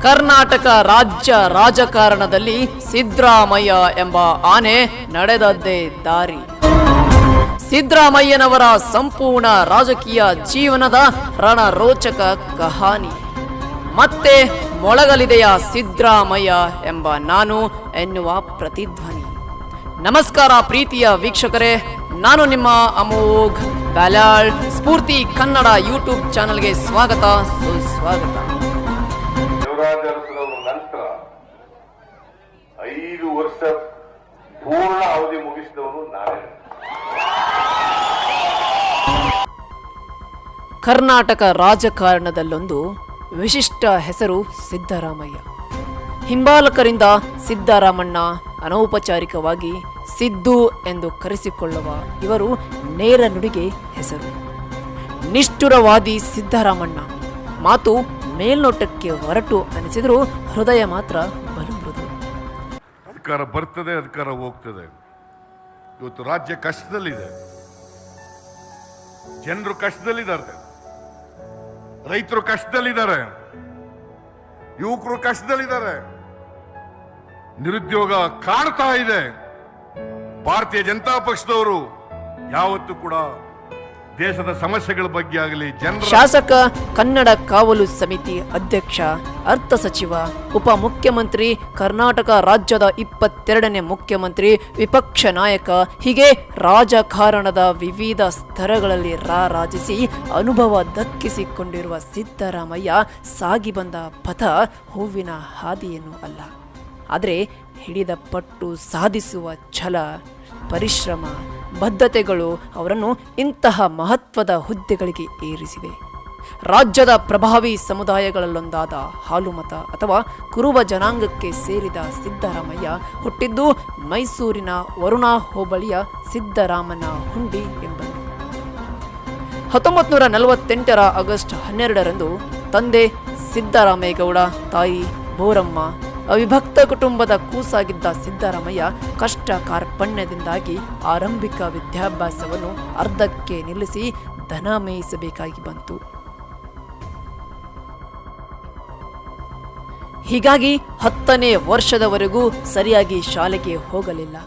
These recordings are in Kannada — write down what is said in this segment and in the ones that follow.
ಕರ್ನಾಟಕ ರಾಜ್ಯ ರಾಜಕಾರಣದಲ್ಲಿ ಸಿದ್ದರಾಮಯ್ಯ ಎಂಬ ಆನೆ ನಡೆದದ್ದೇ ದಾರಿ. ಸಿದ್ದರಾಮಯ್ಯನವರ ಸಂಪೂರ್ಣ ರಾಜಕೀಯ ಜೀವನದ ರಣರೋಚಕ ಕಹಾನಿ. ಮತ್ತೆ ಮೊಳಗಲಿದೆಯ ಸಿದ್ದರಾಮಯ್ಯ ಎಂಬ ನಾನು ಎನ್ನುವ ಪ್ರತಿಧ್ವನಿ. ನಮಸ್ಕಾರ ಪ್ರೀತಿಯ ವೀಕ್ಷಕರೇ, ನಾನು ನಿಮ್ಮ ಅಮೋಘ್ ಬ್ಯಾಲಾಳ್. ಸ್ಫೂರ್ತಿ ಕನ್ನಡ ಯೂಟ್ಯೂಬ್ ಚಾನಲ್ಗೆ ಸ್ವಾಗತ, ಸುಸ್ವಾಗತ. ನಂತರ 5 ವರ್ಷ ಪೂರ್ಣ ಅವಧಿ ಮುಗಿಸಿದವನು ನಾನೇ. ಕರ್ನಾಟಕ ರಾಜಕಾರಣದಲ್ಲೊಂದು ವಿಶಿಷ್ಟ ಹೆಸರು ಸಿದ್ದರಾಮಯ್ಯ. ಹಿಂಬಾಲಕರಿಂದ ಸಿದ್ದರಾಮಣ್ಣ, ಅನೌಪಚಾರಿಕವಾಗಿ ಸಿದ್ದು ಎಂದು ಕರೆಸಿಕೊಳ್ಳುವ ಇವರು ನೇರ ನುಡಿಗೆ ಹೆಸರು. ನಿಷ್ಠುರವಾದಿ ಸಿದ್ದರಾಮಣ್ಣ ಮಾತು ಮೇಲ್ನೋಟಕ್ಕೆ ಹೊರಟು ಅನಿಸಿದರೂ ಹೃದಯ ಮಾತ್ರ ಬಲು ಮೃದು. ಅಧಿಕಾರ ಬರ್ತದೆ, ಅಧಿಕಾರ ಹೋಗ್ತದೆ. ಇವತ್ತು ರಾಜ್ಯ ಕಷ್ಟದಲ್ಲಿದೆ, ಜನರು ಕಷ್ಟದಲ್ಲಿದ್ದಾರೆ, ರೈತರು ಕಷ್ಟದಲ್ಲಿದ್ದಾರೆ, ಯುವಕರು ಕಷ್ಟದಲ್ಲಿದ್ದಾರೆ, ನಿರುದ್ಯೋಗ ಕಾಡ್ತಾ ಇದೆ. ಭಾರತೀಯ ಜನತಾ ಪಕ್ಷದವರು ಯಾವತ್ತೂ ಕೂಡ ದೇಶದ ಸಮಸ್ಯೆಗಳ ಬಗ್ಗೆ ಆಗಲಿ, ಶಾಸಕ, ಕನ್ನಡ ಕಾವಲು ಸಮಿತಿ ಅಧ್ಯಕ್ಷ, ಅರ್ಥ ಸಚಿವ, ಉಪಮುಖ್ಯಮಂತ್ರಿ, ಕರ್ನಾಟಕ ರಾಜ್ಯದ 22ನೇ ಮುಖ್ಯಮಂತ್ರಿ, ವಿಪಕ್ಷ ನಾಯಕ, ಹೀಗೆ ರಾಜಕಾರಣದ ವಿವಿಧ ಸ್ತರಗಳಲ್ಲಿ ರಾರಾಜಿಸಿ ಅನುಭವ ದಕ್ಕಿಸಿಕೊಂಡಿರುವ ಸಿದ್ದರಾಮಯ್ಯ ಸಾಗಿ ಬಂದ ಪಥ ಹೂವಿನ ಹಾದಿಯೇನೂ ಅಲ್ಲ. ಆದರೆ ಹಿಡಿದ ಪಟ್ಟು ಸಾಧಿಸುವ ಛಲ, ಪರಿಶ್ರಮ, ಬದ್ಧತೆಗಳು ಅವರನ್ನು ಇಂತಹ ಮಹತ್ವದ ಹುದ್ದೆಗಳಿಗೆ ಏರಿಸಿದೆ. ರಾಜ್ಯದ ಪ್ರಭಾವಿ ಸಮುದಾಯಗಳಲ್ಲೊಂದಾದ ಹಾಲುಮತ ಅಥವಾ ಕುರುಬ ಜನಾಂಗಕ್ಕೆ ಸೇರಿದ ಸಿದ್ದರಾಮಯ್ಯ ಹುಟ್ಟಿದ್ದು ಮೈಸೂರಿನ ವರುಣಾ ಹೋಬಳಿಯ ಸಿದ್ದರಾಮನ ಹುಂಡಿ ಎಂಬಲ್ಲಿ. 1948 ಆಗಸ್ಟ್ 12ರಂದು ತಂದೆ ಸಿದ್ದರಾಮೇಗೌಡ, ತಾಯಿ ಬೋರಮ್ಮ, ಅವಿಭಕ್ತ ಕುಟುಂಬದ ಕೂಸಾಗಿದ್ದ ಸಿದ್ದರಾಮಯ್ಯ ಕಷ್ಟ ಕಾರ್ಪಣ್ಯದಿಂದಾಗಿ ಆರಂಭಿಕ ವಿದ್ಯಾಭ್ಯಾಸವನ್ನು ಅರ್ಧಕ್ಕೆ ನಿಲ್ಲಿಸಿ ದನ ಮೇಯಿಸಬೇಕಾಗಿ ಬಂತು. ಹೀಗಾಗಿ 10ನೇ ವರ್ಷದವರೆಗೂ ಸರಿಯಾಗಿ ಶಾಲೆಗೆ ಹೋಗಲಿಲ್ಲ.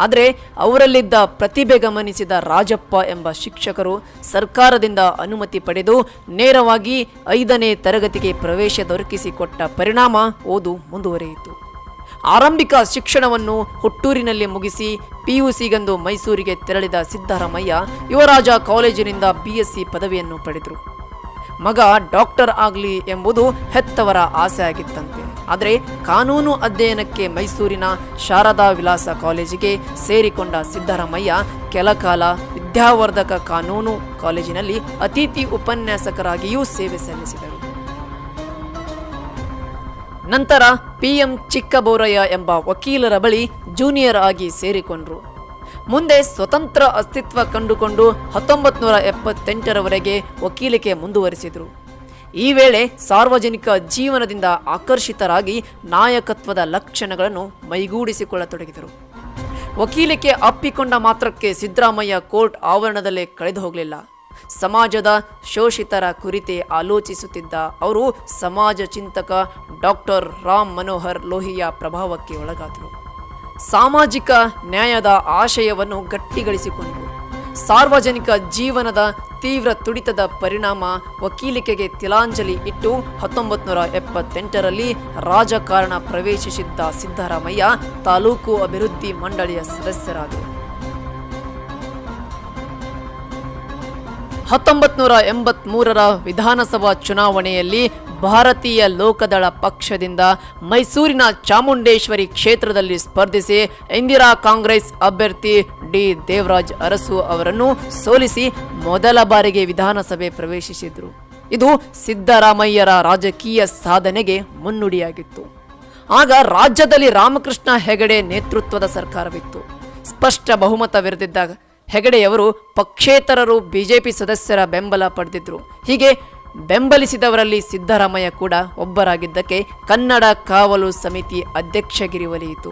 ಆದರೆ ಅವರಲ್ಲಿದ್ದ ಪ್ರತಿಭೆ ಗಮನಿಸಿದ ರಾಜಪ್ಪ ಎಂಬ ಶಿಕ್ಷಕರು ಸರ್ಕಾರದಿಂದ ಅನುಮತಿ ಪಡೆದು ನೇರವಾಗಿ 5ನೇ ತರಗತಿಗೆ ಪ್ರವೇಶ ದೊರಕಿಸಿಕೊಟ್ಟ ಪರಿಣಾಮ ಓದು ಮುಂದುವರಿಯಿತು. ಆರಂಭಿಕ ಶಿಕ್ಷಣವನ್ನು ಹುಟ್ಟೂರಿನಲ್ಲಿ ಮುಗಿಸಿ PUCಗೆಂದು ಮೈಸೂರಿಗೆ ತೆರಳಿದ ಸಿದ್ದರಾಮಯ್ಯ ಯುವರಾಜ ಕಾಲೇಜಿನಿಂದ BSc ಪದವಿಯನ್ನು ಪಡೆದರು. ಮಗ ಡಾಕ್ಟರ್ ಆಗಲಿ ಎಂಬುದು ಹೆತ್ತವರ ಆಸೆ ಆಗಿತ್ತಂತೆ. ಆದರೆ ಕಾನೂನು ಅಧ್ಯಯನಕ್ಕೆ ಮೈಸೂರಿನ ಶಾರದಾ ವಿಲಾಸ ಕಾಲೇಜಿಗೆ ಸೇರಿಕೊಂಡ ಸಿದ್ದರಾಮಯ್ಯ ಕೆಲಕಾಲ ವಿದ್ಯಾವರ್ಧಕ ಕಾನೂನು ಕಾಲೇಜಿನಲ್ಲಿ ಅತಿಥಿ ಉಪನ್ಯಾಸಕರಾಗಿಯೂ ಸೇವೆ ಸಲ್ಲಿಸಿದರು. ನಂತರ PM ಚಿಕ್ಕಬೋರಯ್ಯ ಎಂಬ ವಕೀಲರ ಬಳಿ ಜೂನಿಯರ್ ಆಗಿ ಸೇರಿಕೊಂಡರು. ಮುಂದೆ ಸ್ವತಂತ್ರ ಅಸ್ತಿತ್ವ ಕಂಡುಕೊಂಡು 1978ರವರೆಗೆ ವಕೀಲಿಕೆ ಮುಂದುವರಿಸಿದರು. ಈ ವೇಳೆ ಸಾರ್ವಜನಿಕ ಜೀವನದಿಂದ ಆಕರ್ಷಿತರಾಗಿ ನಾಯಕತ್ವದ ಲಕ್ಷಣಗಳನ್ನು ಮೈಗೂಡಿಸಿಕೊಳ್ಳತೊಡಗಿದರು. ವಕೀಲಿಕೆ ಅಪ್ಪಿಕೊಂಡ ಮಾತ್ರಕ್ಕೆ ಸಿದ್ದರಾಮಯ್ಯ ಕೋರ್ಟ್ ಆವರಣದಲ್ಲೇ ಕಳೆದು ಹೋಗಲಿಲ್ಲ. ಸಮಾಜದ ಶೋಷಿತರ ಕುರಿತೇ ಆಲೋಚಿಸುತ್ತಿದ್ದ ಅವರು ಸಮಾಜ ಚಿಂತಕ ಡಾಕ್ಟರ್ ರಾಮ್ ಮನೋಹರ್ ಲೋಹಿಯಾ ಪ್ರಭಾವಕ್ಕೆ ಒಳಗಾದರು. ಸಾಮಾಜಿಕ ನ್ಯಾಯದ ಆಶಯವನ್ನು ಗಟ್ಟಿಗಳಿಸಿಕೊಂಡರು. ಸಾರ್ವಜನಿಕ ಜೀವನದ ತೀವ್ರ ತುಡಿತದ ಪರಿಣಾಮ ವಕೀಲಿಕೆಗೆ ತಿಲಾಂಜಲಿ ಇಟ್ಟು 1978ರಲ್ಲಿ ರಾಜಕಾರಣ ಪ್ರವೇಶಿಸಿದ್ದ ಸಿದ್ದರಾಮಯ್ಯ ತಾಲೂಕು ಅಭಿವೃದ್ಧಿ ಮಂಡಳಿಯ ಸದಸ್ಯರಾದರು. 1983ರ ವಿಧಾನಸಭಾ ಚುನಾವಣೆಯಲ್ಲಿ ಭಾರತೀಯ ಲೋಕದಳ ಪಕ್ಷದಿಂದ ಮೈಸೂರಿನ ಚಾಮುಂಡೇಶ್ವರಿ ಕ್ಷೇತ್ರದಲ್ಲಿ ಸ್ಪರ್ಧಿಸಿ ಇಂದಿರಾ ಕಾಂಗ್ರೆಸ್ ಅಭ್ಯರ್ಥಿ ಡಿ ದೇವರಾಜ್ ಅರಸು ಅವರನ್ನು ಸೋಲಿಸಿ ಮೊದಲ ಬಾರಿಗೆ ವಿಧಾನಸಭೆ ಪ್ರವೇಶಿಸಿದರು. ಇದು ಸಿದ್ದರಾಮಯ್ಯರ ರಾಜಕೀಯ ಸಾಧನೆಗೆ ಮುನ್ನುಡಿಯಾಗಿತ್ತು. ಆಗ ರಾಜ್ಯದಲ್ಲಿ ರಾಮಕೃಷ್ಣ ಹೆಗಡೆ ನೇತೃತ್ವದ ಸರ್ಕಾರವಿತ್ತು. ಸ್ಪಷ್ಟ ಬಹುಮತವಿರದಿದ್ದ ಹೆಗಡೆಯವರು ಪಕ್ಷೇತರರು ಬಿಜೆಪಿ ಸದಸ್ಯರ ಬೆಂಬಲ ಪಡೆದಿದ್ರು. ಹೀಗೆ ಬೆಂಬಲಿಸಿದವರಲ್ಲಿ ಸಿದ್ದರಾಮಯ್ಯ ಕೂಡ ಒಬ್ಬರಾಗಿದ್ದಕ್ಕೆ ಕನ್ನಡ ಕಾವಲು ಸಮಿತಿ ಅಧ್ಯಕ್ಷಗಿರಿ ಒಲಿಯಿತು.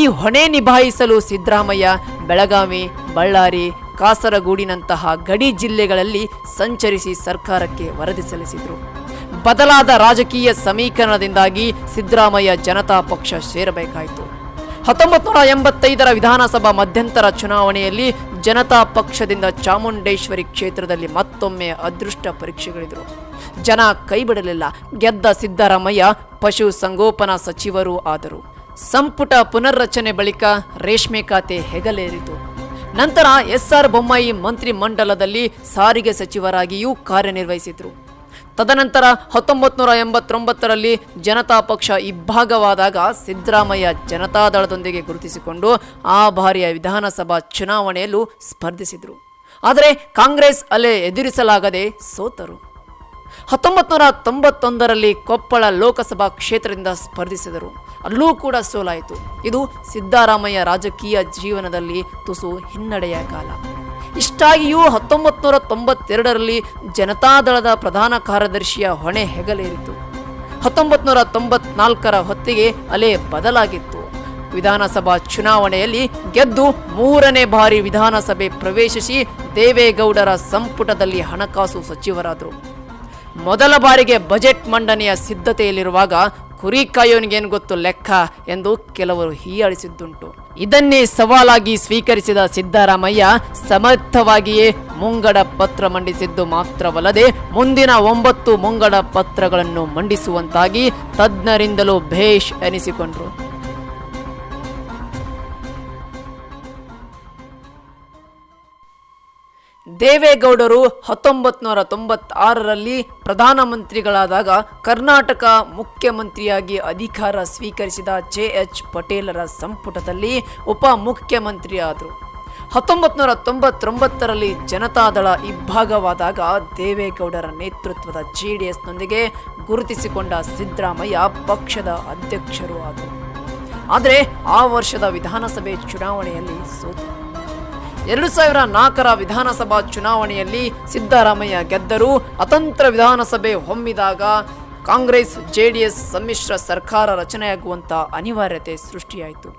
ಈ ಹೊಣೆ ನಿಭಾಯಿಸಲು ಸಿದ್ದರಾಮಯ್ಯ ಬೆಳಗಾವಿ, ಬಳ್ಳಾರಿ, ಕಾಸರಗೋಡಿನಂತಹ ಗಡಿ ಜಿಲ್ಲೆಗಳಲ್ಲಿ ಸಂಚರಿಸಿ ಸರ್ಕಾರಕ್ಕೆ ವರದಿ ಸಲ್ಲಿಸಿದರು. ಬದಲಾದ ರಾಜಕೀಯ ಸಮೀಕರಣದಿಂದಾಗಿ ಸಿದ್ದರಾಮಯ್ಯ ಜನತಾ ಪಕ್ಷ ಸೇರಬೇಕಾಯಿತು. 1985ರ ವಿಧಾನಸಭಾ ಮಧ್ಯಂತರ ಚುನಾವಣೆಯಲ್ಲಿ ಜನತಾ ಪಕ್ಷದಿಂದ ಚಾಮುಂಡೇಶ್ವರಿ ಕ್ಷೇತ್ರದಲ್ಲಿ ಮತ್ತೊಮ್ಮೆ ಅದೃಷ್ಟ ಪರೀಕ್ಷೆಗಳಿದ್ರು. ಜನ ಕೈಬಿಡಲಿಲ್ಲ. ಗೆದ್ದ ಸಿದ್ದರಾಮಯ್ಯ ಪಶು ಸಂಗೋಪನಾ ಸಚಿವರೂ ಆದರು. ಸಂಪುಟ ಪುನರ್ರಚನೆ ಬಳಿಕ ರೇಷ್ಮೆ ಖಾತೆ ಹೆಗಲೇರಿತು. ನಂತರ SR ಬೊಮ್ಮಾಯಿ ಮಂತ್ರಿ ಮಂಡಲದಲ್ಲಿ ಸಾರಿಗೆ ಸಚಿವರಾಗಿಯೂ ಕಾರ್ಯನಿರ್ವಹಿಸಿದ್ರು. ತದನಂತರ 1989ರಲ್ಲಿ ಜನತಾ ಪಕ್ಷ ಇಬ್ಬಾಗವಾದಾಗ ಸಿದ್ದರಾಮಯ್ಯ ಜನತಾದಳದೊಂದಿಗೆ ಗುರುತಿಸಿಕೊಂಡು ಆ ಬಾರಿಯ ವಿಧಾನಸಭಾ ಚುನಾವಣೆಯಲ್ಲೂ ಸ್ಪರ್ಧಿಸಿದರು. ಆದರೆ ಕಾಂಗ್ರೆಸ್ ಅಲೆ ಎದುರಿಸಲಾಗದೆ ಸೋತರು. 1991ರಲ್ಲಿ ಕೊಪ್ಪಳ ಲೋಕಸಭಾ ಕ್ಷೇತ್ರದಿಂದ ಸ್ಪರ್ಧಿಸಿದರು. ಅಲ್ಲೂ ಕೂಡ ಸೋಲಾಯಿತು. ಇದು ಸಿದ್ದರಾಮಯ್ಯ ರಾಜಕೀಯ ಜೀವನದಲ್ಲಿ ತುಸು ಹಿನ್ನಡೆಯ ಕಾಲ. ಇಷ್ಟಾಗಿಯೂ 1992ರಲ್ಲಿ ಜನತಾದಳದ ಪ್ರಧಾನ ಕಾರ್ಯದರ್ಶಿಯ ಹೊಣೆ ಹೆಗಲೇರಿತು. 1994ರ ಹೊತ್ತಿಗೆ ಅಲೆ ಬದಲಾಗಿತ್ತು. ವಿಧಾನಸಭಾ ಚುನಾವಣೆಯಲ್ಲಿ ಗೆದ್ದು 3ನೇ ಬಾರಿ ವಿಧಾನಸಭೆ ಪ್ರವೇಶಿಸಿ ದೇವೇಗೌಡರ ಸಂಪುಟದಲ್ಲಿ ಹಣಕಾಸು ಸಚಿವರಾದರು. ಮೊದಲ ಬಾರಿಗೆ ಬಜೆಟ್ ಮಂಡನೆಯ ಸಿದ್ಧತೆಯಲ್ಲಿರುವಾಗ ಕುರಿ ಕಾಯೋನಿಗೇನು ಗೊತ್ತು ಲೆಕ್ಕ ಎಂದು ಕೆಲವರು ಹೀಯಾಳಿಸಿದ್ದುಂಟು. ಇದನ್ನೇ ಸವಾಲಾಗಿ ಸ್ವೀಕರಿಸಿದ ಸಿದ್ದರಾಮಯ್ಯ ಸಮರ್ಥವಾಗಿಯೇ ಮುಂಗಡ ಪತ್ರ ಮಂಡಿಸಿದ್ದು ಮಾತ್ರವಲ್ಲದೆ ಮುಂದಿನ 9 ಮುಂಗಡ ಪತ್ರಗಳನ್ನು ಮಂಡಿಸುವಂತಾಗಿ ತಜ್ಞರಿಂದಲೂ ಭೇಷ್ ಎನಿಸಿಕೊಂಡರು. ದೇವೇಗೌಡರು 1996ರಲ್ಲಿ ಪ್ರಧಾನಮಂತ್ರಿಗಳಾದಾಗ ಕರ್ನಾಟಕ ಮುಖ್ಯಮಂತ್ರಿಯಾಗಿ ಅಧಿಕಾರ ಸ್ವೀಕರಿಸಿದ JH ಪಟೇಲರ ಸಂಪುಟದಲ್ಲಿ ಉಪಮುಖ್ಯಮಂತ್ರಿ ಆದರು. 1999ರಲ್ಲಿ ಜನತಾದಳ ಇಬ್ಬಾಗವಾದಾಗ ದೇವೇಗೌಡರ ನೇತೃತ್ವದ JDSನೊಂದಿಗೆ ಗುರುತಿಸಿಕೊಂಡ ಸಿದ್ದರಾಮಯ್ಯ ಪಕ್ಷದ ಅಧ್ಯಕ್ಷರು ಆದರು. ಆದರೆ ಆ ವರ್ಷದ ವಿಧಾನಸಭೆ ಚುನಾವಣೆಯಲ್ಲಿ ಸೋತರು. 2004ರ ವಿಧಾನಸಭಾ ಚುನಾವಣೆಯಲ್ಲಿ ಸಿದ್ದರಾಮಯ್ಯ ಗೆದ್ದರೂ ಅತಂತ್ರ ವಿಧಾನಸಭೆ ಹೊಮ್ಮಿದಾಗ ಕಾಂಗ್ರೆಸ್ JDS ಸಮ್ಮಿಶ್ರ ಸರ್ಕಾರ ರಚನೆಯಾಗುವಂಥ ಅನಿವಾರ್ಯತೆ ಸೃಷ್ಟಿಯಾಯಿತು.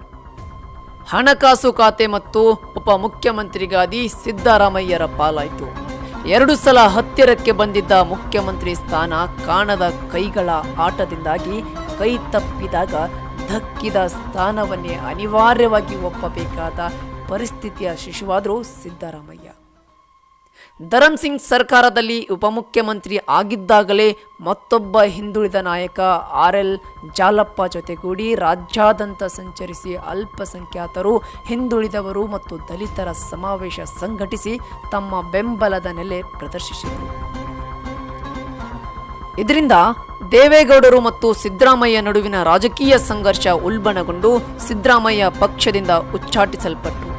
ಹಣಕಾಸು ಖಾತೆ ಮತ್ತು ಉಪಮುಖ್ಯಮಂತ್ರಿಗಾದಿ ಸಿದ್ದರಾಮಯ್ಯರ ಪಾಲಾಯಿತು. 2 ಸಲ ಹತ್ತಿರಕ್ಕೆ ಬಂದಿದ್ದ ಮುಖ್ಯಮಂತ್ರಿ ಸ್ಥಾನ ಕಾಣದ ಕೈಗಳ ಆಟದಿಂದಾಗಿ ಕೈ ತಪ್ಪಿದಾಗ ಧಕ್ಕಿದ ಸ್ಥಾನವನ್ನೇ ಅನಿವಾರ್ಯವಾಗಿ ಒಪ್ಪಬೇಕಾದ ಪರಿಸ್ಥಿತಿಯ ಶಿಶುವಾದರೂ ಸಿದ್ದರಾಮಯ್ಯ. ಧರಮ್ ಸಿಂಗ್ ಸರ್ಕಾರದಲ್ಲಿ ಉಪಮುಖ್ಯಮಂತ್ರಿ ಆಗಿದ್ದಾಗಲೇ ಮತ್ತೊಬ್ಬ ಹಿಂದುಳಿದ ನಾಯಕ RL ಜಾಲಪ್ಪ ಜೊತೆಗೂಡಿ ರಾಜ್ಯಾದ್ಯಂತ ಸಂಚರಿಸಿ ಅಲ್ಪಸಂಖ್ಯಾತರು, ಹಿಂದುಳಿದವರು ಮತ್ತು ದಲಿತರ ಸಮಾವೇಶ ಸಂಘಟಿಸಿ ತಮ್ಮ ಬೆಂಬಲದ ನೆಲೆ ಪ್ರದರ್ಶಿಸಿದರು. ಇದರಿಂದ ದೇವೇಗೌಡರು ಮತ್ತು ಸಿದ್ದರಾಮಯ್ಯ ನಡುವಿನ ರಾಜಕೀಯ ಸಂಘರ್ಷ ಉಲ್ಬಣಗೊಂಡು ಸಿದ್ದರಾಮಯ್ಯ ಪಕ್ಷದಿಂದ ಉಚ್ಚಾಟಿಸಲ್ಪಟ್ಟರು.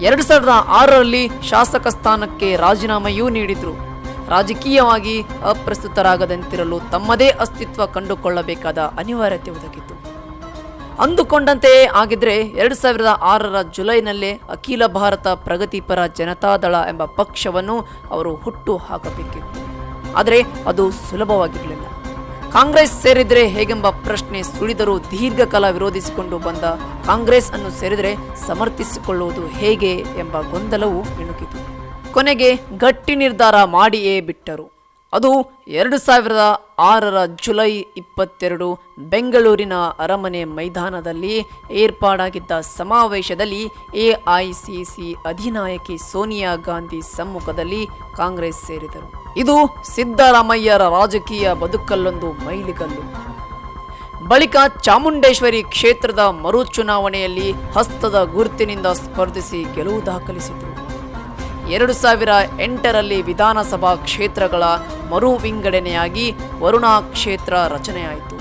2006ರಲ್ಲಿ ಶಾಸಕ ಸ್ಥಾನಕ್ಕೆ ರಾಜೀನಾಮೆಯೂ ನೀಡಿದರು. ರಾಜಕೀಯವಾಗಿ ಅಪ್ರಸ್ತುತರಾಗದಂತಿರಲು ತಮ್ಮದೇ ಅಸ್ತಿತ್ವ ಕಂಡುಕೊಳ್ಳಬೇಕಾದ ಅನಿವಾರ್ಯತೆ ಒದಗಿತು. ಅಂದುಕೊಂಡಂತೆಯೇ ಆಗಿದ್ರೆ 2006ರ ಜುಲೈನಲ್ಲೇ ಅಖಿಲ ಭಾರತ ಪ್ರಗತಿಪರ ಜನತಾದಳ ಎಂಬ ಪಕ್ಷವನ್ನು ಅವರು ಹುಟ್ಟು ಹಾಕಬೇಕಿತ್ತು. ಆದರೆ ಅದು ಸುಲಭವಾಗಿರಲಿಲ್ಲ. ಕಾಂಗ್ರೆಸ್ ಸೇರಿದರೆ ಹೇಗೆಂಬ ಪ್ರಶ್ನೆ ಸುಳಿದರೂ ದೀರ್ಘಕಾಲ ವಿರೋಧಿಸಿಕೊಂಡು ಬಂದ ಕಾಂಗ್ರೆಸ್ ಅನ್ನು ಸೇರಿದರೆ ಸಮರ್ಥಿಸಿಕೊಳ್ಳುವುದು ಹೇಗೆ ಎಂಬ ಗೊಂದಲವು ಇಣುಕಿತು. ಕೊನೆಗೆ ಗಟ್ಟಿ ನಿರ್ಧಾರ ಮಾಡಿಯೇ ಬಿಟ್ಟರು. ಅದು 2006ರ ಜುಲೈ 22 ಬೆಂಗಳೂರಿನ ಅರಮನೆ ಮೈದಾನದಲ್ಲಿ ಏರ್ಪಾಡಾಗಿದ್ದ ಸಮಾವೇಶದಲ್ಲಿ AICC ಅಧಿನಾಯಕಿ ಸೋನಿಯಾ ಗಾಂಧಿ ಸಮ್ಮುಖದಲ್ಲಿ ಕಾಂಗ್ರೆಸ್ ಸೇರಿದರು. ಇದು ಸಿದ್ದರಾಮಯ್ಯರ ರಾಜಕೀಯ ಬದುಕಲ್ಲೊಂದು ಮೈಲಿಗಲ್ಲು. ಬಳಿಕ ಚಾಮುಂಡೇಶ್ವರಿ ಕ್ಷೇತ್ರದ ಮರು ಚುನಾವಣೆಯಲ್ಲಿ ಹಸ್ತದ ಗುರುತಿನಿಂದ ಸ್ಪರ್ಧಿಸಿ ಗೆಲುವು ದಾಖಲಿಸಿದರು. 2008ರಲ್ಲಿ ವಿಧಾನಸಭಾ ಕ್ಷೇತ್ರಗಳ ಮರು ವಿಂಗಡಣೆಯಾಗಿ ವರುಣಾ ಕ್ಷೇತ್ರ ರಚನೆಯಾಯಿತು.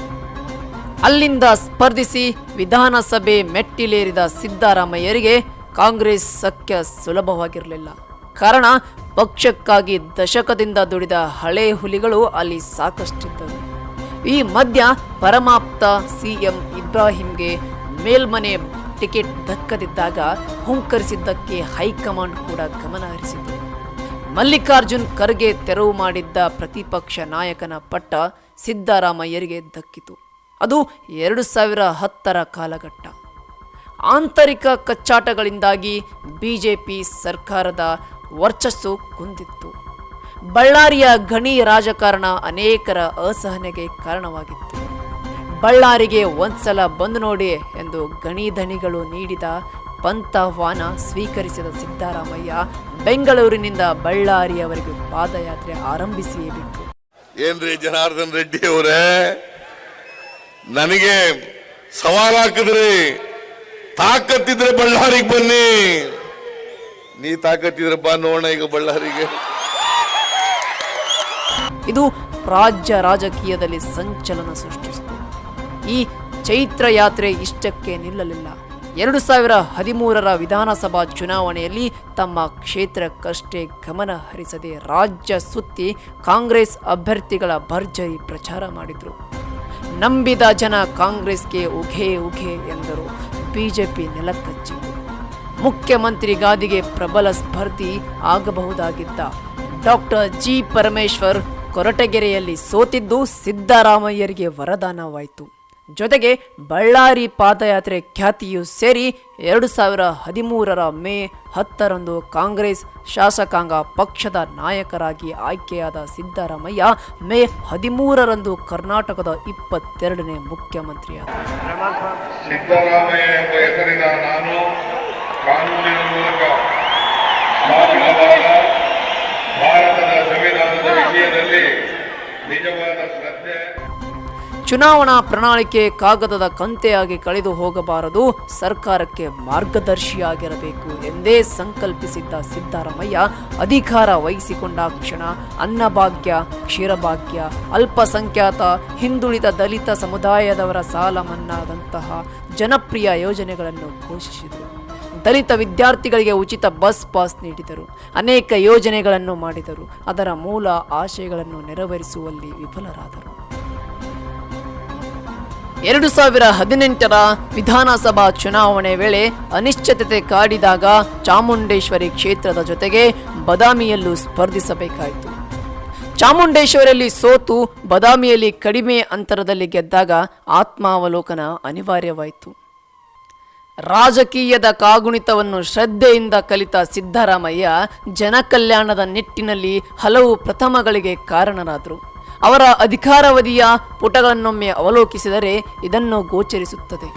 ಅಲ್ಲಿಂದ ಸ್ಪರ್ಧಿಸಿ ವಿಧಾನಸಭೆ ಮೆಟ್ಟಿಲೇರಿದ ಸಿದ್ದರಾಮಯ್ಯರಿಗೆ ಕಾಂಗ್ರೆಸ್ ಸಖ್ಯ ಸುಲಭವಾಗಿರಲಿಲ್ಲ. ಕಾರಣ ಪಕ್ಷಕ್ಕಾಗಿ ದಶಕದಿಂದ ದುಡಿದ ಹಳೆ ಹುಲಿಗಳು ಅಲ್ಲಿ ಸಾಕಷ್ಟಿದ್ದವು. ಈ ಮಧ್ಯ ಪರಮಾಪ್ತ CM ಇಬ್ರಾಹಿಂಗೆ ಮೇಲ್ಮನೆ ಟಿಕೆಟ್ ದಕ್ಕದಿದ್ದಾಗ ಹುಂಕರಿಸಿದ್ದಕ್ಕೆ ಹೈಕಮಾಂಡ್ ಕೂಡ ಗಮನ ಹರಿಸಿತು. ಮಲ್ಲಿಕಾರ್ಜುನ್ ಖರ್ಗೆ ತೆರವು ಮಾಡಿದ್ದ ಪ್ರತಿಪಕ್ಷ ನಾಯಕನ ಪಟ್ಟ ಸಿದ್ದರಾಮಯ್ಯರಿಗೆ ದಕ್ಕಿತು. ಅದು 2010ರ ಕಾಲಘಟ್ಟ. ಆಂತರಿಕ ಕಚ್ಚಾಟಗಳಿಂದಾಗಿ BJP ಸರ್ಕಾರದ ವರ್ಚಸ್ಸು ಕುಂದಿತ್ತು. ಬಳ್ಳಾರಿಯ ಗಣಿ ರಾಜಕಾರಣ ಅನೇಕರ ಅಸಹನೆಗೆ ಕಾರಣವಾಗಿತ್ತು. ಬಳ್ಳಾರಿಗೆ ಒಂದ್ಸಲ ಬಂದು ನೋಡಿ ಎಂದು ಗಣಿ ಧಣಿಗಳು ನೀಡಿದ ಪಂಥಾಹ್ವಾನ ಸ್ವೀಕರಿಸಿದ ಸಿದ್ದರಾಮಯ್ಯ ಬೆಂಗಳೂರಿನಿಂದ ಬಳ್ಳಾರಿಯವರೆಗೂ ಪಾದಯಾತ್ರೆ ಆರಂಭಿಸಿಯೇ ಬಿಟ್ಟರು. ಏನ್ರಿ ಜನಾರ್ದನ್ ರೆಡ್ಡಿ ಅವರೇ, ನನಗೆ ಸವಾಲ್ ಹಾಕಿದ್ರಿ, ತಾಕತ್ತಿದ್ರೆ ಬಳ್ಳಾರಿಗೆ ಬನ್ನಿ. ನೀ ತಾಕತ್ತಿದ್ರೆ ಬಾ ನೋಡೋಣ ಈಗ ಬಳ್ಳಾರಿಗೆ. ಇದು ರಾಜ್ಯ ರಾಜಕೀಯದಲ್ಲಿ ಸಂಚಲನ ಸೃಷ್ಟಿಸಿತು. ಈ ಚೈತ್ರ ಯಾತ್ರೆ ಇಷ್ಟಕ್ಕೆ ನಿಲ್ಲಲಿಲ್ಲ. 2013 ವಿಧಾನಸಭಾ ಚುನಾವಣೆಯಲ್ಲಿ ತಮ್ಮ ಕ್ಷೇತ್ರಕ್ಕಷ್ಟೇ ಗಮನ ಹರಿಸದೆ ರಾಜ್ಯ ಸುತ್ತಿ ಕಾಂಗ್ರೆಸ್ ಅಭ್ಯರ್ಥಿಗಳ ಭರ್ಜರಿ ಪ್ರಚಾರ ಮಾಡಿದರು. ನಂಬಿದ ಜನ ಕಾಂಗ್ರೆಸ್ಗೆ ಉಘೆ ಉಘೆ ಎಂದರು. ಬಿಜೆಪಿ ನೆಲಕಚ್ಚಿತು. ಮುಖ್ಯಮಂತ್ರಿ ಗಾದಿಗೆ ಪ್ರಬಲ ಸ್ಪರ್ಧಿ ಆಗಬಹುದಾಗಿದ್ದ ಡಾಕ್ಟರ್ ಜಿ ಪರಮೇಶ್ವರ್ ಕೊರಟಗೆರೆಯಲ್ಲಿ ಸೋತಿದ್ದು ಸಿದ್ದರಾಮಯ್ಯರಿಗೆ ವರದಾನವಾಯಿತು. ಜೊತೆಗೆ ಬಳ್ಳಾರಿ ಪಾದಯಾತ್ರೆ ಖ್ಯಾತಿಯೂ ಸೇರಿ 2013 ಮೇ 10 ಕಾಂಗ್ರೆಸ್ ಶಾಸಕಾಂಗ ಪಕ್ಷದ ನಾಯಕರಾಗಿ ಆಯ್ಕೆಯಾದ ಸಿದ್ದರಾಮಯ್ಯ ಮೇ 13 ಕರ್ನಾಟಕದ 22ನೇ ಮುಖ್ಯಮಂತ್ರಿಯಾದರು. ಸಿದ್ದರಾಮಯ್ಯ ಎಂಬ ಹೆಸರಿನ ನಾನು ಕಾನೂನಿನ ಮೂಲಕ ಭಾರತದ ಸಂವಿಧಾನದ ವಿಷಯದಲ್ಲಿ ನಿಜವಾದ ಶ್ರದ್ಧೆ. ಚುನಾವಣಾ ಪ್ರಣಾಳಿಕೆ ಕಾಗದದ ಕಂತೆಯಾಗಿ ಕಳೆದು ಹೋಗಬಾರದು, ಸರ್ಕಾರಕ್ಕೆ ಮಾರ್ಗದರ್ಶಿಯಾಗಿರಬೇಕು ಎಂದೇ ಸಂಕಲ್ಪಿಸಿದ್ದ ಸಿದ್ದರಾಮಯ್ಯ ಅಧಿಕಾರ ವಹಿಸಿಕೊಂಡ ಕ್ಷಣ ಅನ್ನಭಾಗ್ಯ, ಕ್ಷೀರಭಾಗ್ಯ, ಅಲ್ಪಸಂಖ್ಯಾತ, ಹಿಂದುಳಿದ ದಲಿತ ಸಮುದಾಯದವರ ಸಾಲ ಮನ್ನಾದಂತಹ ಜನಪ್ರಿಯ ಯೋಜನೆಗಳನ್ನು ಘೋಷಿಸಿದರು. ದಲಿತ ವಿದ್ಯಾರ್ಥಿಗಳಿಗೆ ಉಚಿತ ಬಸ್ ಪಾಸ್ ನೀಡಿದರು. ಅನೇಕ ಯೋಜನೆಗಳನ್ನು ಮಾಡಿದರು. ಅದರ ಮೂಲ ಆಶಯಗಳನ್ನು ನೆರವೇರಿಸುವಲ್ಲಿ ವಿಫಲರಾದರು. 2018 ವಿಧಾನಸಭಾ ಚುನಾವಣೆ ವೇಳೆ ಅನಿಶ್ಚಿತತೆ ಕಾಡಿದಾಗ ಚಾಮುಂಡೇಶ್ವರಿ ಕ್ಷೇತ್ರದ ಜೊತೆಗೆ ಬದಾಮಿಯಲ್ಲೂ ಸ್ಪರ್ಧಿಸಬೇಕಾಯಿತು. ಚಾಮುಂಡೇಶ್ವರಿಯಲ್ಲಿ ಸೋತು ಬದಾಮಿಯಲ್ಲಿ ಕಡಿಮೆ ಅಂತರದಲ್ಲಿ ಗೆದ್ದಾಗ ಆತ್ಮಾವಲೋಕನ ಅನಿವಾರ್ಯವಾಯಿತು. ರಾಜಕೀಯದ ಕಾಗುಣಿತವನ್ನು ಶ್ರದ್ಧೆಯಿಂದ ಕಲಿತ ಸಿದ್ದರಾಮಯ್ಯ ಜನಕಲ್ಯಾಣದ ನಿಟ್ಟಿನಲ್ಲಿ ಹಲವು ಪ್ರಥಮಗಳಿಗೆ ಕಾರಣರಾದರು. ಅವರ ಅಧಿಕಾರಾವಧಿಯ ಪುಟಗಳನ್ನೊಮ್ಮೆ ಅವಲೋಕಿಸಿದರೆ ಇದನ್ನು ಗೋಚರಿಸುತ್ತದೆ.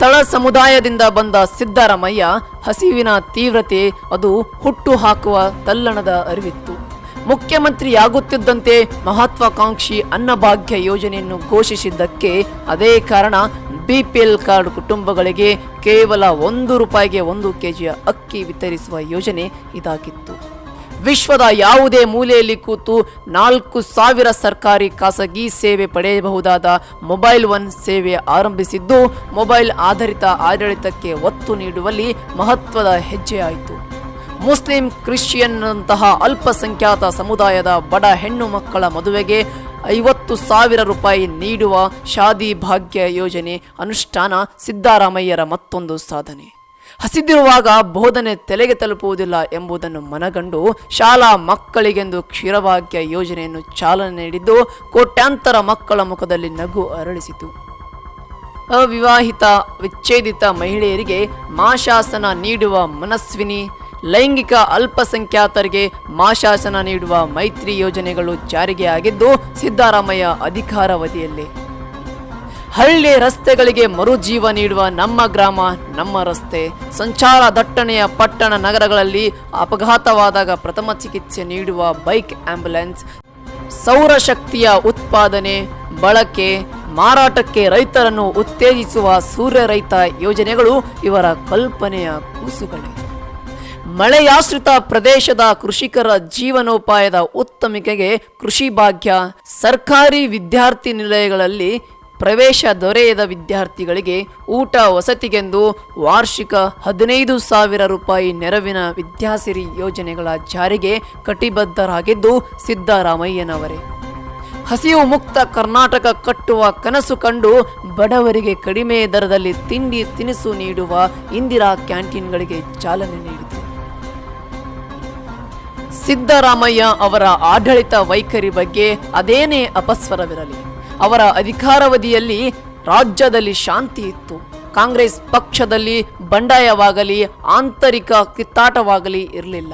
ತಳ ಸಮುದಾಯದಿಂದ ಬಂದ ಸಿದ್ದರಾಮಯ್ಯ ಹಸಿವಿನ ತೀವ್ರತೆ, ಅದು ಹುಟ್ಟು ಹಾಕುವ ತಲ್ಲಣದ ಅರಿವಿತ್ತು. ಮುಖ್ಯಮಂತ್ರಿಯಾಗುತ್ತಿದ್ದಂತೆ ಮಹತ್ವಾಕಾಂಕ್ಷಿ ಅನ್ನಭಾಗ್ಯ ಯೋಜನೆಯನ್ನು ಘೋಷಿಸಿದ್ದಕ್ಕೆ ಅದೇ ಕಾರಣ. BPL ಕಾರ್ಡ್ ಕುಟುಂಬಗಳಿಗೆ ಕೇವಲ ₹1 1 ಕೆಜಿಯ ಅಕ್ಕಿ ವಿತರಿಸುವ ಯೋಜನೆ ಇದಾಗಿತ್ತು. ವಿಶ್ವದ ಯಾವುದೇ ಮೂಲೆಯಲ್ಲಿ ಕೂತು 4,000 ಸರ್ಕಾರಿ ಖಾಸಗಿ ಸೇವೆ ಪಡೆಯಬಹುದಾದ ಮೊಬೈಲ್ ಒನ್ ಸೇವೆ ಆರಂಭಿಸಿದ್ದು ಮೊಬೈಲ್ ಆಧಾರಿತ ಆಡಳಿತಕ್ಕೆ ಒತ್ತು ನೀಡುವಲ್ಲಿ ಮಹತ್ವದ ಹೆಜ್ಜೆಯಾಯಿತು. ಮುಸ್ಲಿಂ, ಕ್ರಿಶ್ಚಿಯನ್ನಂತಹ ಅಲ್ಪಸಂಖ್ಯಾತ ಸಮುದಾಯದ ಬಡ ಹೆಣ್ಣು ಮಕ್ಕಳ ಮದುವೆಗೆ ₹50,000 ನೀಡುವ ಶಾದಿ ಭಾಗ್ಯ ಯೋಜನೆ ಅನುಷ್ಠಾನ ಸಿದ್ದರಾಮಯ್ಯರ ಮತ್ತೊಂದು ಸಾಧನೆ. ಹಸಿದಿರುವಾಗ ಬೋಧನೆ ತಲೆಗೆ ತಲುಪುವುದಿಲ್ಲ ಎಂಬುದನ್ನು ಮನಗಂಡು ಶಾಲಾ ಮಕ್ಕಳಿಗೆಂದು ಕ್ಷೀರಭಾಗ್ಯ ಯೋಜನೆಯನ್ನು ಚಾಲನೆ ನೀಡಿದ್ದು ಕೋಟ್ಯಾಂತರ ಮಕ್ಕಳ ಮುಖದಲ್ಲಿ ನಗು ಅರಳಿಸಿತು. ಅವಿವಾಹಿತ, ವಿಚ್ಛೇದಿತ ಮಹಿಳೆಯರಿಗೆ ಮಾಶಾಸನ ನೀಡುವ ಮನಸ್ವಿನಿ, ಲೈಂಗಿಕ ಅಲ್ಪಸಂಖ್ಯಾತರಿಗೆ ಮಾಶಾಸನ ನೀಡುವ ಮೈತ್ರಿ ಯೋಜನೆಗಳು ಜಾರಿಗೆ ಆಗಿದ್ದು ಸಿದ್ದರಾಮಯ್ಯ ಅಧಿಕಾರಾವಧಿಯಲ್ಲಿ. ಹಳ್ಳಿ ರಸ್ತೆಗಳಿಗೆ ಮರುಜೀವ ನೀಡುವ ನಮ್ಮ ಗ್ರಾಮ ನಮ್ಮ ರಸ್ತೆ, ಸಂಚಾರ ದಟ್ಟಣೆಯ ಪಟ್ಟಣ ನಗರಗಳಲ್ಲಿ ಅಪಘಾತವಾದಾಗ ಪ್ರಥಮ ಚಿಕಿತ್ಸೆ ನೀಡುವ ಬೈಕ್ ಆಂಬ್ಯುಲೆನ್ಸ್, ಸೌರಶಕ್ತಿಯ ಉತ್ಪಾದನೆ, ಬಳಕೆ, ಮಾರಾಟಕ್ಕೆ ರೈತರನ್ನು ಉತ್ತೇಜಿಸುವ ಸೂರ್ಯ ರೈತ ಯೋಜನೆಗಳು ಇವರ ಕಲ್ಪನೆಯ ಕೂಸುಗಳೇ. ಮಳೆಯಾಶ್ರಿತ ಪ್ರದೇಶದ ಕೃಷಿಕರ ಜೀವನೋಪಾಯದ ಉತ್ತಮಿಕೆಗೆ ಕೃಷಿ ಭಾಗ್ಯ, ಸರ್ಕಾರಿ ವಿದ್ಯಾರ್ಥಿ ನಿಲಯಗಳಲ್ಲಿ ಪ್ರವೇಶ ದೊರೆಯದ ವಿದ್ಯಾರ್ಥಿಗಳಿಗೆ ಊಟ ವಸತಿಗೆಂದು ವಾರ್ಷಿಕ ₹15,000 ನೆರವಿನ ವಿದ್ಯಾಸಿರಿ ಯೋಜನೆಗಳ ಜಾರಿಗೆ ಕಟಿಬದ್ಧರಾಗಿದ್ದು ಸಿದ್ದರಾಮಯ್ಯನವರೇ. ಹಸಿವು ಮುಕ್ತ ಕರ್ನಾಟಕ ಕಟ್ಟುವ ಕನಸು ಕಂಡು ಬಡವರಿಗೆ ಕಡಿಮೆ ದರದಲ್ಲಿ ತಿಂಡಿ ತಿನಿಸು ನೀಡುವ ಇಂದಿರಾ ಕ್ಯಾಂಟೀನ್ಗಳಿಗೆ ಚಾಲನೆ ನೀಡಿತು. ಸಿದ್ದರಾಮಯ್ಯ ಅವರ ಆಡಳಿತ ವೈಖರಿ ಬಗ್ಗೆ ಅದೇನೇ ಅಪಸ್ವರವಿರಲಿ, ಅವರ ಅಧಿಕಾರಾವಧಿಯಲ್ಲಿ ರಾಜ್ಯದಲ್ಲಿ ಶಾಂತಿ ಇತ್ತು. ಕಾಂಗ್ರೆಸ್ ಪಕ್ಷದಲ್ಲಿ ಬಂಡಾಯವಾಗಲಿ ಆಂತರಿಕ ಕಿತ್ತಾಟವಾಗಲಿ ಇರಲಿಲ್ಲ.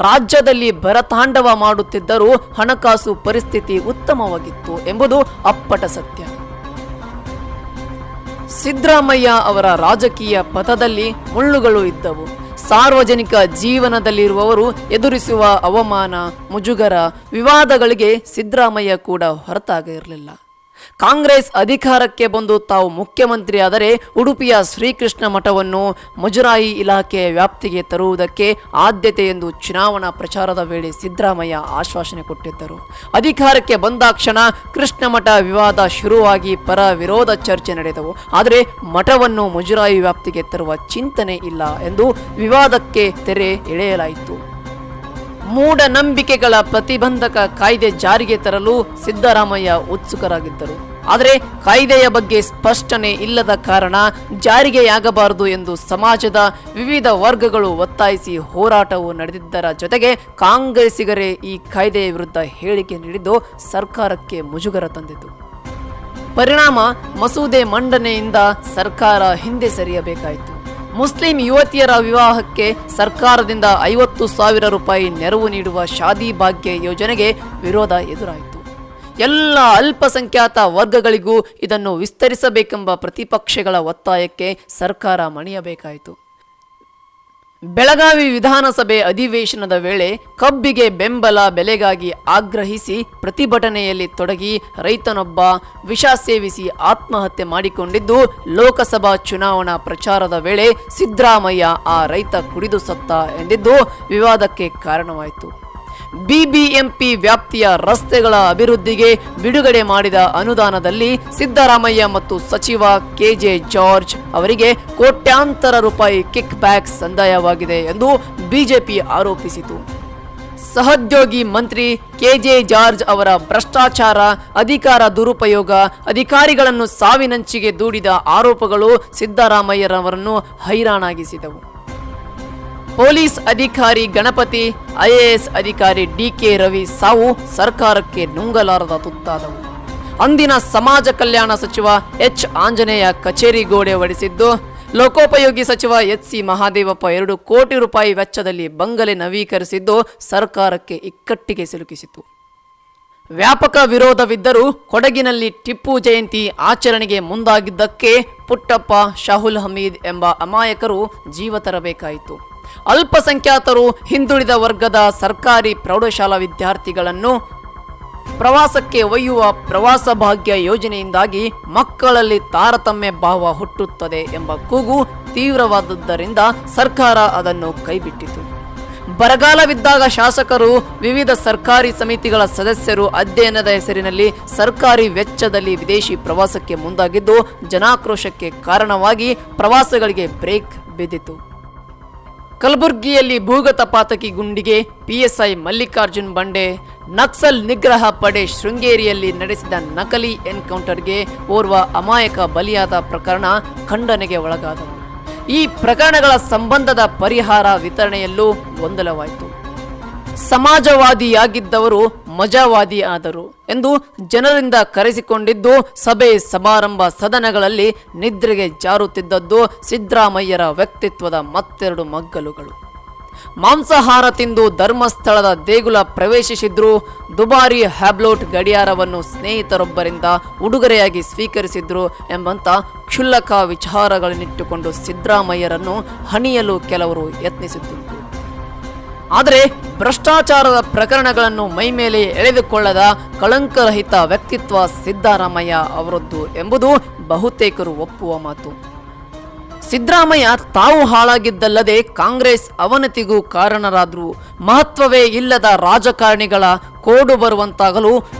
ರಾಜ್ಯದಲ್ಲಿ ಬರತಾಂಡವ ಮಾಡುತ್ತಿದ್ದರೂ ಹಣಕಾಸು ಪರಿಸ್ಥಿತಿ ಉತ್ತಮವಾಗಿತ್ತು ಎಂಬುದು ಅಪ್ಪಟ ಸತ್ಯ. ಸಿದ್ದರಾಮಯ್ಯ ಅವರ ರಾಜಕೀಯ ಪಥದಲ್ಲಿ ಮುಳ್ಳುಗಳು ಇದ್ದವು. ಸಾರ್ವಜನಿಕ ಜೀವನದಲ್ಲಿರುವವರು ಎದುರಿಸುವ ಅವಮಾನ, ಮುಜುಗರ, ವಿವಾದಗಳಿಗೆ ಸಿದ್ದರಾಮಯ್ಯ ಕೂಡ ಹೊರತಾಗಿರಲಿಲ್ಲ. ಕಾಂಗ್ರೆಸ್ ಅಧಿಕಾರಕ್ಕೆ ಬಂದು ತಾವು ಮುಖ್ಯಮಂತ್ರಿ ಆದರೆ ಉಡುಪಿಯ ಶ್ರೀಕೃಷ್ಣ ಮಠವನ್ನು ಮುಜರಾಯಿ ಇಲಾಖೆಯ ವ್ಯಾಪ್ತಿಗೆ ತರುವುದಕ್ಕೆ ಆದ್ಯತೆ ಎಂದು ಚುನಾವಣಾ ಪ್ರಚಾರದ ವೇಳೆ ಸಿದ್ದರಾಮಯ್ಯ ಆಶ್ವಾಸನೆ ಕೊಟ್ಟಿದ್ದರು. ಅಧಿಕಾರಕ್ಕೆ ಬಂದಾಕ್ಷಣ ಕೃಷ್ಣ ಮಠ ವಿವಾದ ಶುರುವಾಗಿ ಪರ ವಿರೋಧ ಚರ್ಚೆ ನಡೆದವು. ಆದರೆ ಮಠವನ್ನು ಮುಜರಾಯಿ ವ್ಯಾಪ್ತಿಗೆ ತರುವ ಚಿಂತನೆ ಇಲ್ಲ ಎಂದು ವಿವಾದಕ್ಕೆ ತೆರೆ ಎಳೆಯಲಾಯಿತು. ಮೂಢನಂಬಿಕೆಗಳ ಪ್ರತಿಬಂಧಕ ಕಾಯ್ದೆ ಜಾರಿಗೆ ತರಲು ಸಿದ್ದರಾಮಯ್ಯ ಉತ್ಸುಕರಾಗಿದ್ದರು. ಆದರೆ ಕಾಯ್ದೆಯ ಬಗ್ಗೆ ಸ್ಪಷ್ಟನೆ ಇಲ್ಲದ ಕಾರಣ ಜಾರಿಗೆಯಾಗಬಾರದು ಎಂದು ಸಮಾಜದ ವಿವಿಧ ವರ್ಗಗಳು ಒತ್ತಾಯಿಸಿ ಹೋರಾಟವು ನಡೆದಿದ್ದರ ಜೊತೆಗೆ ಕಾಂಗ್ರೆಸ್ಸಿಗರೇ ಈ ಕಾಯ್ದೆಯ ವಿರುದ್ಧ ಹೇಳಿಕೆ ನೀಡಿದ್ದು ಸರ್ಕಾರಕ್ಕೆ ಮುಜುಗರ ತಂದಿತು. ಪರಿಣಾಮ ಮಸೂದೆ ಮಂಡನೆಯಿಂದ ಸರ್ಕಾರ ಹಿಂದೆ ಸರಿಯಬೇಕಾಯಿತು. ಮುಸ್ಲಿಂ ಯುವತಿಯರ ವಿವಾಹಕ್ಕೆ ಸರ್ಕಾರದಿಂದ 50,000 ರೂಪಾಯಿ ನೆರವು ನೀಡುವ ಶಾದಿ ಭಾಗ್ಯ ಯೋಜನೆಗೆ ವಿರೋಧ ಎದುರಾಯಿತು. ಎಲ್ಲ ಅಲ್ಪಸಂಖ್ಯಾತ ವರ್ಗಗಳಿಗೂ ಇದನ್ನು ವಿಸ್ತರಿಸಬೇಕೆಂಬ ಪ್ರತಿಪಕ್ಷಗಳ ಒತ್ತಾಯಕ್ಕೆ ಸರ್ಕಾರ ಮಣಿಯಬೇಕಾಯಿತು. ಬೆಳಗಾವಿ ವಿಧಾನಸಭೆ ಅಧಿವೇಶನದ ವೇಳೆ ಕಬ್ಬಿಗೆ ಬೆಂಬಲ ಬೆಲೆಗಾಗಿ ಆಗ್ರಹಿಸಿ ಪ್ರತಿಭಟನೆಯಲ್ಲಿ ತೊಡಗಿ ರೈತನೊಬ್ಬ ವಿಷ ಸೇವಿಸಿ ಆತ್ಮಹತ್ಯೆ ಮಾಡಿಕೊಂಡಿದ್ದು, ಲೋಕಸಭಾ ಚುನಾವಣಾ ಪ್ರಚಾರದ ವೇಳೆ ಸಿದ್ದರಾಮಯ್ಯ ಆ ರೈತ ಕುಡಿದು ಸತ್ತ ಎಂದಿದ್ದು ವಿವಾದಕ್ಕೆ ಕಾರಣವಾಯಿತು. ಬಿಬಿಎಂಪಿ ವ್ಯಾಪ್ತಿಯ ರಸ್ತೆಗಳ ಅಭಿವೃದ್ಧಿಗೆ ಬಿಡುಗಡೆ ಮಾಡಿದ ಅನುದಾನದಲ್ಲಿ ಸಿದ್ದರಾಮಯ್ಯ ಮತ್ತು ಸಚಿವ ಕೆಜೆ ಜಾರ್ಜ್ ಅವರಿಗೆ ಕೋಟ್ಯಾಂತರ ರೂಪಾಯಿ ಕಿಕ್ ಬ್ಯಾಕ್ ಸಂದಾಯವಾಗಿದೆ ಎಂದು ಬಿಜೆಪಿ ಆರೋಪಿಸಿತು. ಸಹೋದ್ಯೋಗಿ ಮಂತ್ರಿ ಕೆಜೆ ಜಾರ್ಜ್ ಅವರ ಭ್ರಷ್ಟಾಚಾರ, ಅಧಿಕಾರ ದುರುಪಯೋಗ, ಅಧಿಕಾರಿಗಳನ್ನು ಸಾವಿನಂಚಿಗೆ ದೂಡಿದ ಆರೋಪಗಳು ಸಿದ್ದರಾಮಯ್ಯರವರನ್ನು ಹೈರಾಣಾಗಿಸಿದವು. ಪೊಲೀಸ್ ಅಧಿಕಾರಿ ಗಣಪತಿ, ಐಎಎಸ್ ಅಧಿಕಾರಿ ಡಿಕೆ ರವಿ ಸಾವು ಸರ್ಕಾರಕ್ಕೆ ನುಂಗಲಾರದ ತುತ್ತಾದವು. ಅಂದಿನ ಸಮಾಜ ಕಲ್ಯಾಣ ಸಚಿವ ಎಚ್ ಆಂಜನೇಯ ಕಚೇರಿ ಗೋಡೆ ಒಡೆಸಿದ್ದು, ಲೋಕೋಪಯೋಗಿ ಸಚಿವ ಎಚ್.ಸಿ. ಮಹಾದೇವಪ್ಪ 2 ಕೋಟಿ ರೂಪಾಯಿ ವೆಚ್ಚದಲ್ಲಿ ಬಂಗಲೆ ನವೀಕರಿಸಿದ್ದು ಸರ್ಕಾರಕ್ಕೆ ಇಕ್ಕಟ್ಟಿಗೆ ಸಿಲುಕಿಸಿತು. ವ್ಯಾಪಕ ವಿರೋಧವಿದ್ದರೂ ಕೊಡಗಿನಲ್ಲಿ ಟಿಪ್ಪು ಜಯಂತಿ ಆಚರಣೆಗೆ ಮುಂದಾಗಿದ್ದಕ್ಕೆ ಪುಟ್ಟಪ್ಪ, ಶಾಹುಲ್ ಹಮೀದ್ ಎಂಬ ಅಮಾಯಕರು ಜೀವ ತರಬೇಕಾಯಿತು. ಅಲ್ಪಸಂಖ್ಯಾತರು, ಹಿಂದುಳಿದ ವರ್ಗದ ಸರ್ಕಾರಿ ಪ್ರೌಢಶಾಲಾ ವಿದ್ಯಾರ್ಥಿಗಳನ್ನು ಪ್ರವಾಸಕ್ಕೆ ಒಯ್ಯುವ ಪ್ರವಾಸ ಭಾಗ್ಯ ಯೋಜನೆಯಿಂದಾಗಿ ಮಕ್ಕಳಲ್ಲಿ ತಾರತಮ್ಯ ಭಾವ ಹುಟ್ಟುತ್ತದೆ ಎಂಬ ಕೂಗು ತೀವ್ರವಾದದ್ದರಿಂದ ಸರ್ಕಾರ ಅದನ್ನು ಕೈಬಿಟ್ಟಿತು. ಬರಗಾಲವಿದ್ದಾಗ ಶಾಸಕರು, ವಿವಿಧ ಸರ್ಕಾರಿ ಸಮಿತಿಗಳ ಸದಸ್ಯರು ಅಧ್ಯಯನದ ಹೆಸರಿನಲ್ಲಿ ಸರ್ಕಾರಿ ವೆಚ್ಚದಲ್ಲಿ ವಿದೇಶಿ ಪ್ರವಾಸಕ್ಕೆ ಮುಂದಾಗಿದ್ದು ಜನಾಕ್ರೋಶಕ್ಕೆ ಕಾರಣವಾಗಿ ಪ್ರವಾಸಗಳಿಗೆ ಬ್ರೇಕ್ ಬಿದ್ದಿತು. ಕಲಬುರಗಿಯಲ್ಲಿ ಭೂಗತ ಪಾತಕಿ ಗುಂಡಿಗೆ ಪಿಎಸ್ಐ ಮಲ್ಲಿಕಾರ್ಜುನ್ ಬಂಡೆ, ನಕ್ಸಲ್ ನಿಗ್ರಹ ಪಡೆ ಶೃಂಗೇರಿಯಲ್ಲಿ ನಡೆಸಿದ ನಕಲಿ ಎನ್ಕೌಂಟರ್ಗೆ ಓರ್ವ ಅಮಾಯಕ ಬಲಿಯಾದ ಪ್ರಕರಣ ಖಂಡನೆಗೆ ಒಳಗಾದವು. ಈ ಪ್ರಕರಣಗಳ ಸಂಬಂಧದ ಪರಿಹಾರ ವಿತರಣೆಯಲ್ಲೂ ಗೊಂದಲವಾಯಿತು. ಸಮಾಜವಾದಿಯಾಗಿದ್ದವರು ಮಜಾವಾದಿ ಆದರು ಎಂದು ಜನರಿಂದ ಕರೆಸಿಕೊಂಡಿದ್ದು, ಸಭೆ ಸಮಾರಂಭ ಸದನಗಳಲ್ಲಿ ನಿದ್ರೆಗೆ ಜಾರುತ್ತಿದ್ದದ್ದು ಸಿದ್ದರಾಮಯ್ಯರ ವ್ಯಕ್ತಿತ್ವದ ಮತ್ತೆರಡು ಮಗ್ಗಲುಗಳು. ಮಾಂಸಾಹಾರ ತಿಂದು ಧರ್ಮಸ್ಥಳದ ದೇಗುಲ ಪ್ರವೇಶಿಸಿದ್ರು, ದುಬಾರಿ ಹ್ಯಾಬ್ಲೋಟ್ ಗಡಿಯಾರವನ್ನು ಸ್ನೇಹಿತರೊಬ್ಬರಿಂದ ಉಡುಗೊರೆಯಾಗಿ ಸ್ವೀಕರಿಸಿದ್ರು ಎಂಬಂತ ಕ್ಷುಲ್ಲಕ ವಿಚಾರಗಳನ್ನಿಟ್ಟುಕೊಂಡು ಸಿದ್ದರಾಮಯ್ಯರನ್ನು ಹಣಿಯಲು ಕೆಲವರು ಯತ್ನಿಸಿದ್ದುಂಟು. ಆದರೆ ಭ್ರಷ್ಟಾಚಾರದ ಪ್ರಕರಣಗಳನ್ನು ಮೈಮೇಲೆ ಎಳೆದುಕೊಳ್ಳದ ಕಳಂಕರಹಿತ ವ್ಯಕ್ತಿತ್ವ ಸಿದ್ದರಾಮಯ್ಯ ಅವರದ್ದು ಎಂಬುದು ಬಹುತೇಕರು ಒಪ್ಪುವ ಮಾತು. ಸಿದ್ದರಾಮಯ್ಯ ತಾವು ಹಾಳಾಗಿದ್ದಲ್ಲದೆ ಕಾಂಗ್ರೆಸ್ ಅವನತಿಗೂ ಕಾರಣರಾದ್ರು. ಮಹತ್ವವೇ ಇಲ್ಲದ ರಾಜಕಾರಣಿಗಳ ಕೋಡು ಬರುವಂತಾಗಲು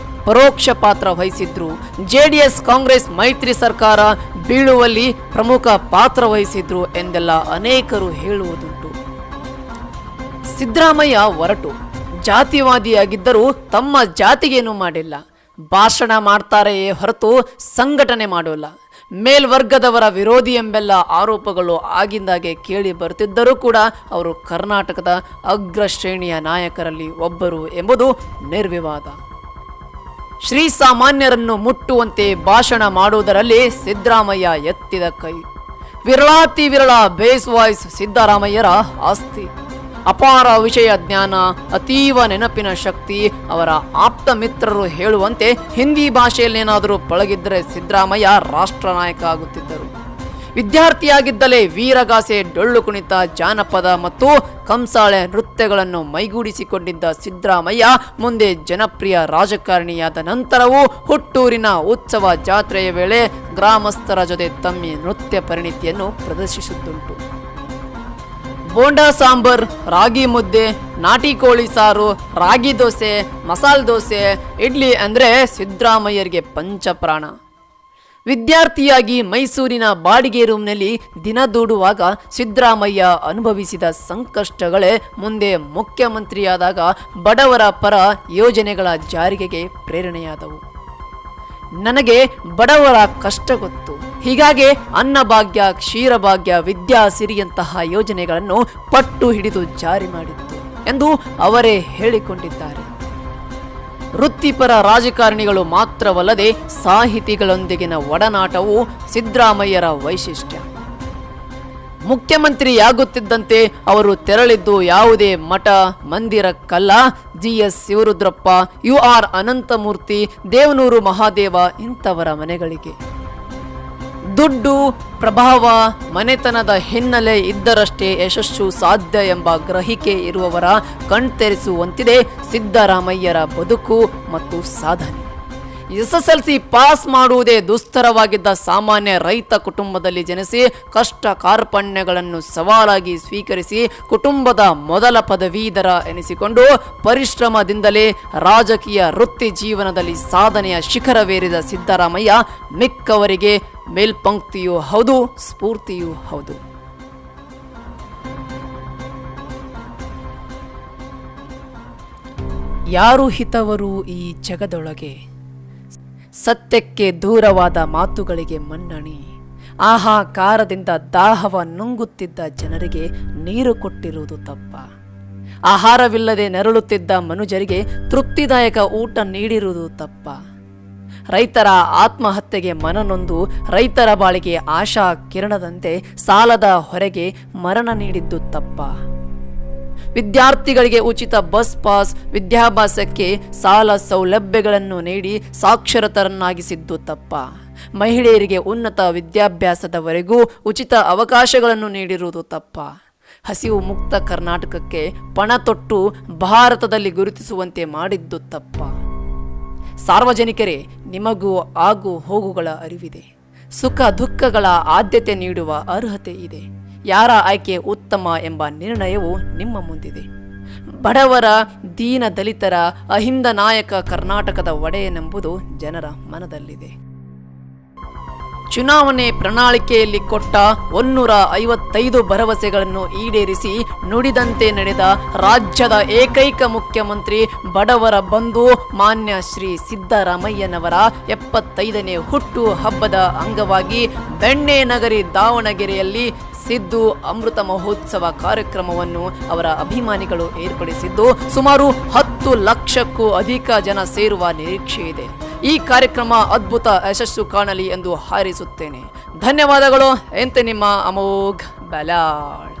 ಪರೋಕ್ಷ ಪಾತ್ರ ವಹಿಸಿದ್ರು. ಜೆಡಿಎಸ್ ಕಾಂಗ್ರೆಸ್ ಮೈತ್ರಿ ಸರ್ಕಾರ ಬೀಳುವಲ್ಲಿ ಪ್ರಮುಖ ಪಾತ್ರ ವಹಿಸಿದ್ರು ಎಂದೆಲ್ಲ ಅನೇಕರು ಹೇಳುವುದುಂಟು. ಸಿದ್ದರಾಮಯ್ಯ ಒರಟು ಜಾತಿವಾದಿಯಾಗಿದ್ದರೂ ತಮ್ಮ ಜಾತಿಗೇನು ಮಾಡಿಲ್ಲ. ಭಾಷಣ ಮಾಡ್ತಾರೆಯೇ ಹೊರತು ಸಂಘಟನೆ ಮಾಡೋಲ್ಲ. ಮೇಲ್ವರ್ಗದವರ ವಿರೋಧಿ ಎಂಬೆಲ್ಲ ಆರೋಪಗಳು ಆಗಿಂದಾಗೆ ಕೇಳಿ ಬರುತ್ತಿದ್ದರೂ ಕೂಡ ಅವರು ಕರ್ನಾಟಕದ ಅಗ್ರ ಶ್ರೇಣಿಯ ನಾಯಕರಲ್ಲಿ ಒಬ್ಬರು ಎಂಬುದು ನಿರ್ವಿವಾದ. ಶ್ರೀಸಾಮಾನ್ಯರನ್ನು ಮುಟ್ಟುವಂತೆ ಭಾಷಣ ಮಾಡುವುದರಲ್ಲಿ ಸಿದ್ದರಾಮಯ್ಯ ಎತ್ತಿದ ಕೈ. ವಿರಳಾತಿ ವಿರಳ ಬೇಸ್ ವಾಯ್ಸ್ ಸಿದ್ದರಾಮಯ್ಯರ ಆಸ್ತಿ. ಅಪಾರ ವಿಷಯ ಜ್ಞಾನ, ಅತೀವ ನೆನಪಿನ ಶಕ್ತಿ. ಅವರ ಆಪ್ತ ಮಿತ್ರರು ಹೇಳುವಂತೆ ಹಿಂದಿ ಭಾಷೆಯಲ್ಲೇನಾದರೂ ಪಳಗಿದ್ದರೆ ಸಿದ್ದರಾಮಯ್ಯ ರಾಷ್ಟ್ರ ನಾಯಕ ಆಗುತ್ತಿದ್ದರು. ವಿದ್ಯಾರ್ಥಿಯಾಗಿದ್ದಲೇ ವೀರಗಾಸೆ, ಡೊಳ್ಳು ಕುಣಿತ, ಜಾನಪದ ಮತ್ತು ಕಂಸಾಳೆ ನೃತ್ಯಗಳನ್ನು ಮೈಗೂಡಿಸಿಕೊಂಡಿದ್ದ ಸಿದ್ದರಾಮಯ್ಯ ಮುಂದೆ ಜನಪ್ರಿಯ ರಾಜಕಾರಣಿಯಾದ ನಂತರವೂ ಹುಟ್ಟೂರಿನ ಉತ್ಸವ ಜಾತ್ರೆಯ ವೇಳೆ ಗ್ರಾಮಸ್ಥರ ಜೊತೆ ತಮ್ಮ ನೃತ್ಯ ಪರಿಣಿತಿಯನ್ನು ಪ್ರದರ್ಶಿಸುತ್ತುಂಟು. ಬೋಂಡಾ ಸಾಂಬಾರ್, ರಾಗಿ ಮುದ್ದೆ, ನಾಟಿ ಕೋಳಿ ಸಾರು, ರಾಗಿ ದೋಸೆ, ಮಸಾಲೆ ದೋಸೆ, ಇಡ್ಲಿ ಅಂದರೆ ಸಿದ್ದರಾಮಯ್ಯರಿಗೆ ಪಂಚಪ್ರಾಣ. ವಿದ್ಯಾರ್ಥಿಯಾಗಿ ಮೈಸೂರಿನ ಬಾಡಿಗೆ ರೂಮ್ನಲ್ಲಿ ದಿನ ದೂಡುವಾಗ ಸಿದ್ದರಾಮಯ್ಯ ಅನುಭವಿಸಿದ ಸಂಕಷ್ಟಗಳೇ ಮುಂದೆ ಮುಖ್ಯಮಂತ್ರಿಯಾದಾಗ ಬಡವರ ಪರ ಯೋಜನೆಗಳ ಜಾರಿಗೆಗೆ ಪ್ರೇರಣೆಯಾದವು. ನನಗೆ ಬಡವರ ಕಷ್ಟ ಗೊತ್ತು, ಹೀಗಾಗಿ ಅನ್ನಭಾಗ್ಯ, ಕ್ಷೀರಭಾಗ್ಯ, ವಿದ್ಯಾಸಿರಿಯಂತಹ ಯೋಜನೆಗಳನ್ನು ಪಟ್ಟು ಹಿಡಿದು ಜಾರಿ ಮಾಡಿತ್ತು ಎಂದು ಅವರೇ ಹೇಳಿಕೊಂಡಿದ್ದಾರೆ. ವೃತ್ತಿಪರ ರಾಜಕಾರಣಿಗಳು ಮಾತ್ರವಲ್ಲದೆ ಸಾಹಿತಿಗಳೊಂದಿಗಿನ ಒಡನಾಟವು ಸಿದ್ದರಾಮಯ್ಯರ ವೈಶಿಷ್ಟ್ಯ. ಮುಖ್ಯಮಂತ್ರಿಯಾಗುತ್ತಿದ್ದಂತೆ ಅವರು ತೆರಳಿದ್ದು ಯಾವುದೇ ಮಠ ಮಂದಿರಕ್ಕಲ್ಲ, GS ಶಿವರುದ್ರಪ್ಪ, UR ಅನಂತಮೂರ್ತಿ, ದೇವನೂರು ಮಹಾದೇವ ಇಂಥವರ ಮನೆಗಳಿಗೆ. ದುಡ್ಡು, ಪ್ರಭಾವ, ಮನೆತನದ ಹಿನ್ನೆಲೆ ಇದ್ದರಷ್ಟೇ ಯಶಸ್ಸು ಸಾಧ್ಯ ಎಂಬ ಗ್ರಹಿಕೆ ಇರುವವರ ಕಣ್ತೆರೆಸುವಂತಿದೆ ಸಿದ್ದರಾಮಯ್ಯರ ಬದುಕು ಮತ್ತು ಸಾಧನೆ. SSLC ಪಾಸ್ ಮಾಡುವುದೇ ದುಸ್ತರವಾಗಿದ್ದ ಸಾಮಾನ್ಯ ರೈತ ಕುಟುಂಬದಲ್ಲಿ ಜನಿಸಿ ಕಷ್ಟ ಕಾರ್ಪಣ್ಯಗಳನ್ನು ಸವಾಲಾಗಿ ಸ್ವೀಕರಿಸಿ ಕುಟುಂಬದ ಮೊದಲ ಪದವೀಧರ ಎನಿಸಿಕೊಂಡು ಪರಿಶ್ರಮದಿಂದಲೇ ರಾಜಕೀಯ ವೃತ್ತಿ ಜೀವನದಲ್ಲಿ ಸಾಧನೆಯ ಶಿಖರವೇರಿದ ಸಿದ್ದರಾಮಯ್ಯ ಮಿಕ್ಕವರಿಗೆ ಮೇಲ್ಪಂಕ್ತಿಯೂ ಹೌದು, ಸ್ಫೂರ್ತಿಯೂ ಹೌದು. ಯಾರು ಹಿತವರು ಈ ಜಗದೊಳಗೆ, ಸತ್ಯಕ್ಕೆ ದೂರವಾದ ಮಾತುಗಳಿಗೆ ಮನ್ನಣೆ, ಆಹಾಕಾರದಿಂದ ದಾಹವ ನುಂಗುತ್ತಿದ್ದ ಜನರಿಗೆ ನೀರು ಕೊಟ್ಟಿರುವುದು ತಪ್ಪ, ಆಹಾರವಿಲ್ಲದೆ ನೆರಳುತ್ತಿದ್ದ ಮನುಜರಿಗೆ ತೃಪ್ತಿದಾಯಕ ಊಟ ನೀಡಿರುವುದು ತಪ್ಪ, ರೈತರ ಆತ್ಮಹತ್ಯೆಗೆ ಮನನೊಂದು ರೈತರ ಬಾಳಿಗೆ ಆಶಾ ಕಿರಣದಂತೆ ಸಾಲದ ಹೊರಗೆ ಮರಣ ನೀಡಿದ್ದು ತಪ್ಪ, ವಿದ್ಯಾರ್ಥಿಗಳಿಗೆ ಉಚಿತ ಬಸ್ ಪಾಸ್, ವಿದ್ಯಾಭ್ಯಾಸಕ್ಕೆ ಸಾಲ ಸೌಲಭ್ಯಗಳನ್ನು ನೀಡಿ ಸಾಕ್ಷರತರನ್ನಾಗಿಸಿದ್ದು ತಪ್ಪ, ಮಹಿಳೆಯರಿಗೆ ಉನ್ನತ ವಿದ್ಯಾಭ್ಯಾಸದವರೆಗೂ ಉಚಿತ ಅವಕಾಶಗಳನ್ನು ನೀಡಿರುವುದು ತಪ್ಪ, ಹಸಿವು ಮುಕ್ತ ಕರ್ನಾಟಕಕ್ಕೆ ಪಣ ತೊಟ್ಟು ಭಾರತದಲ್ಲಿ ಗುರುತಿಸುವಂತೆ ಮಾಡಿದ್ದು ತಪ್ಪ. ಸಾರ್ವಜನಿಕರೇ, ನಿಮಗೂ ಆಗು ಹೋಗುಗಳ ಅರಿವಿದೆ, ಸುಖ ದುಃಖಗಳ ಆದ್ಯತೆ ನೀಡುವ ಅರ್ಹತೆ ಇದೆ. ಯಾರ ಆಯ್ಕೆ ಉತ್ತಮ ಎಂಬ ನಿರ್ಣಯವು ನಿಮ್ಮ ಮುಂದಿದೆ. ಬಡವರ, ದೀನ ದಲಿತರ ಅಹಿಂದ ನಾಯಕ ಕರ್ನಾಟಕದ ಒಡೆಯನೆಂಬುದು ಜನರ ಮನದಲ್ಲಿದೆ. ಚುನಾವಣೆ ಪ್ರಣಾಳಿಕೆಯಲ್ಲಿ ಕೊಟ್ಟ 155 ಭರವಸೆಗಳನ್ನು ಈಡೇರಿಸಿ ನುಡಿದಂತೆ ನಡೆದ ರಾಜ್ಯದ ಏಕೈಕ ಮುಖ್ಯಮಂತ್ರಿ, ಬಡವರ ಬಂಧು ಮಾನ್ಯ ಶ್ರೀ ಸಿದ್ದರಾಮಯ್ಯನವರ 75ನೇ ಹುಟ್ಟು ಹಬ್ಬದ ಅಂಗವಾಗಿ ಬೆಣ್ಣೆ ನಗರಿ ದಾವಣಗೆರೆಯಲ್ಲಿ ಸಿದ್ದು ಅಮೃತ ಮಹೋತ್ಸವ ಕಾರ್ಯಕ್ರಮವನ್ನು ಅವರ ಅಭಿಮಾನಿಗಳು ಏರ್ಪಡಿಸಿದ್ದು ಸುಮಾರು 10 ಲಕ್ಷಕ್ಕೂ ಅಧಿಕ ಜನ ಸೇರುವ ನಿರೀಕ್ಷೆ ಇದೆ. ಈ ಕಾರ್ಯಕ್ರಮ ಅದ್ಭುತ ಯಶಸ್ಸು ಕಾಣಲಿ ಎಂದು ಹಾರೈಸುತ್ತೇನೆ. ಧನ್ಯವಾದಗಳು. ಎಂತೆ ನಿಮ್ಮ ಅಮೋಘ್ ಬಲಾಳ್.